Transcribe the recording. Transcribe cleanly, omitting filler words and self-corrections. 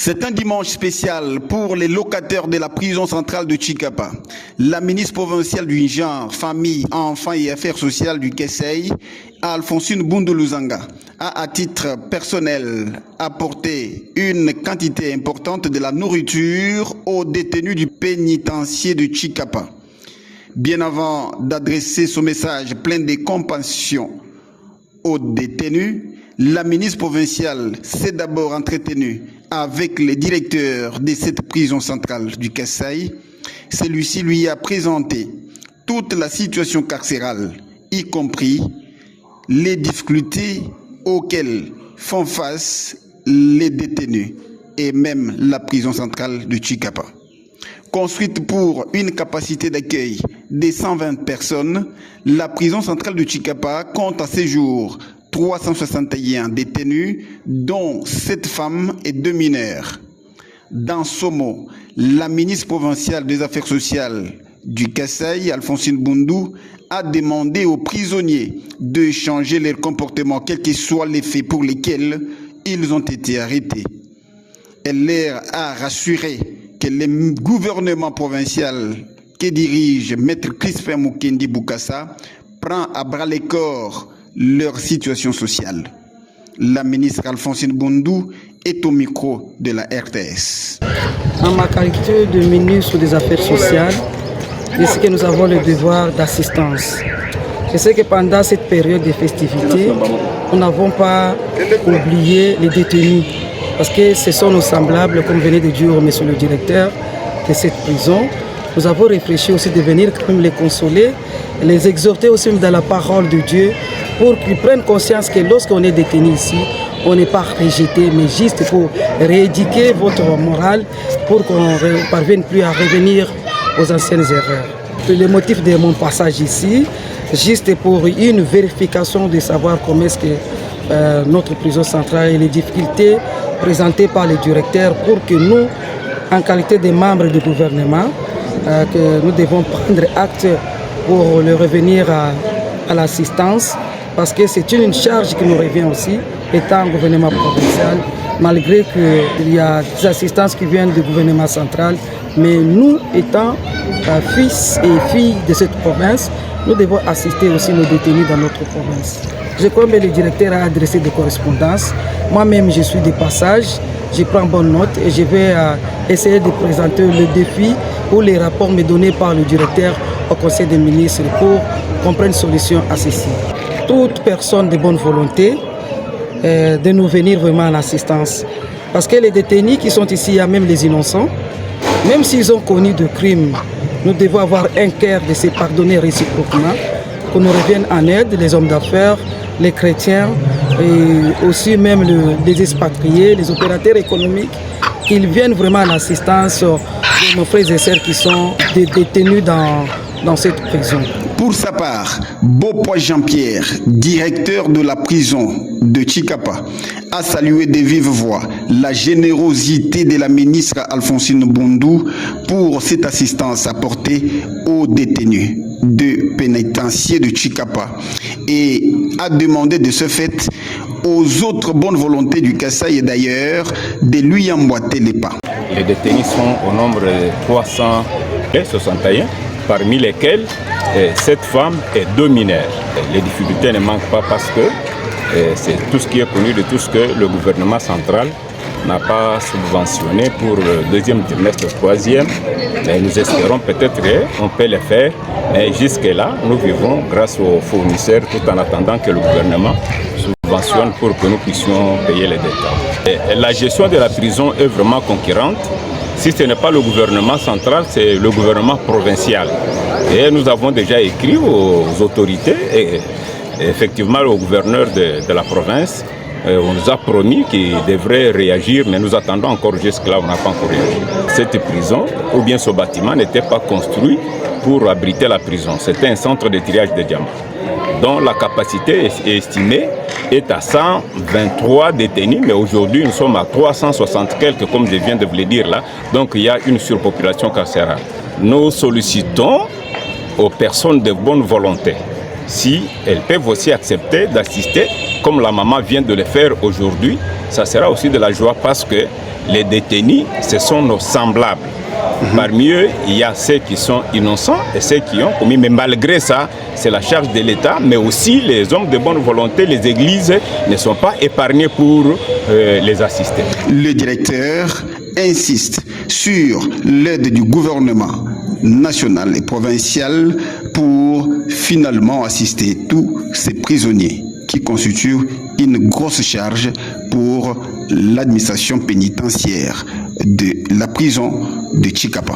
C'est un dimanche spécial pour les locataires de la prison centrale de Tshikapa. La ministre provinciale du Genre, Famille, Enfants et Affaires sociales du Kasaï, Alphonsine Boundou-Luzanga, a à titre personnel apporté une quantité importante de la nourriture aux détenus du pénitencier de Tshikapa. Bien avant d'adresser son message plein de compassion aux détenus, la ministre provinciale s'est d'abord entretenue avec le directeur de cette prison centrale du Kasaï. Celui-ci lui a présenté toute la situation carcérale, y compris les difficultés auxquelles font face les détenus et même la prison centrale de Tshikapa. Construite pour une capacité d'accueil de 120 personnes, la prison centrale de Tshikapa compte à ce jour 361 détenus, dont 7 femmes et 2 mineurs. Dans ce mot, la ministre provinciale des Affaires sociales du Kasaï, Alphonsine Boundou, a demandé aux prisonniers de changer leur comportement, quels que soient les faits pour lesquels ils ont été arrêtés. Elle leur a rassuré que le gouvernement provincial que dirige Maître Crispin Mukendi Bokassa prend à bras le corps leur situation sociale. La ministre Alphonsine Boundou est au micro de la RTS. En ma qualité de ministre des Affaires sociales, je sais que nous avons le devoir d'assistance. Je sais que pendant cette période de festivités, nous n'avons pas oublié les détenus, parce que ce sont nos semblables, comme venait de dire monsieur le directeur de cette prison. Nous avons réfléchi aussi de venir quand même les consoler, les exhorter aussi dans la parole de Dieu, pour qu'ils prennent conscience que lorsqu'on est détenu ici, on n'est pas rejeté, mais juste pour rééduquer votre morale, pour qu'on ne parvienne plus à revenir aux anciennes erreurs. Le motif de mon passage ici, juste pour une vérification de savoir comment est-ce que notre prison centrale et les difficultés présentées par le directeur, pour que nous, en qualité de membres du gouvernement, que nous devons prendre acte pour le revenir à l'assistance, parce que c'est une charge qui nous revient aussi, étant gouvernement provincial, malgré qu'il y a des assistances qui viennent du gouvernement central, mais nous, étant fils et filles de cette province, nous devons assister aussi nos détenus dans notre province. Je crois que le directeur a adressé des correspondances. Moi-même, je suis de passage, je prends bonne note et je vais essayer de présenter le défi ou les rapports me donnés par le directeur au Conseil des ministres pour qu'on prenne solution à ceci. Toute personne de bonne volonté de nous venir vraiment en assistance. Parce que les détenus qui sont ici, il y a même les innocents, même s'ils ont connu de crimes, nous devons avoir un cœur de se pardonner réciproquement, qu'on nous revienne en aide, les hommes d'affaires, les chrétiens, et aussi même les expatriés, les opérateurs économiques, qu'ils viennent vraiment en assistance de nos frères et sœurs qui sont détenus dans cette prison. Pour sa part, Beaupois Jean-Pierre, directeur de la prison de Tshikapa, a salué de vive voix la générosité de la ministre Alphonsine Boundou pour cette assistance apportée aux détenus de pénitencier de Tshikapa et a demandé de ce fait aux autres bonnes volontés du Kasaï et d'ailleurs de lui emboîter les pas. Les détenus sont au nombre de 361, parmi lesquels 7 femmes et 2 mineurs. Les difficultés ne manquent pas parce que c'est tout ce qui est connu de tout ce que le gouvernement central n'a pas subventionné pour le deuxième trimestre, le troisième. Mais nous espérons peut-être qu'on peut le faire. Mais jusque-là, nous vivons grâce aux fournisseurs tout en attendant que le gouvernement subventionne pour que nous puissions payer les dettes. Et la gestion de la prison est vraiment concurrente. Si ce n'est pas le gouvernement central, c'est le gouvernement provincial. Et nous avons déjà écrit aux autorités et effectivement au gouverneur de la province. On nous a promis qu'il devrait réagir, mais nous attendons encore jusque-là, on n'a pas encore réagi. Cette prison, ou bien ce bâtiment, n'était pas construit pour abriter la prison. C'était un centre de tirage de diamants, dont la capacité estimée est à 123 détenus, mais aujourd'hui nous sommes à 360 quelques, comme je viens de vous le dire là. Donc il y a une surpopulation carcérale. Nous sollicitons aux personnes de bonne volonté, si elles peuvent aussi accepter d'assister, comme la maman vient de le faire aujourd'hui, ça sera aussi de la joie parce que les détenus, ce sont nos semblables. Parmi eux, il y a ceux qui sont innocents et ceux qui ont commis. Mais malgré ça, c'est la charge de l'État, mais aussi les hommes de bonne volonté, les églises ne sont pas épargnés pour les assister. Le directeur insiste sur l'aide du gouvernement national et provincial pour finalement assister tous ces prisonniers qui constituent une grosse charge pour l'administration pénitentiaire de la prison de Chikapa.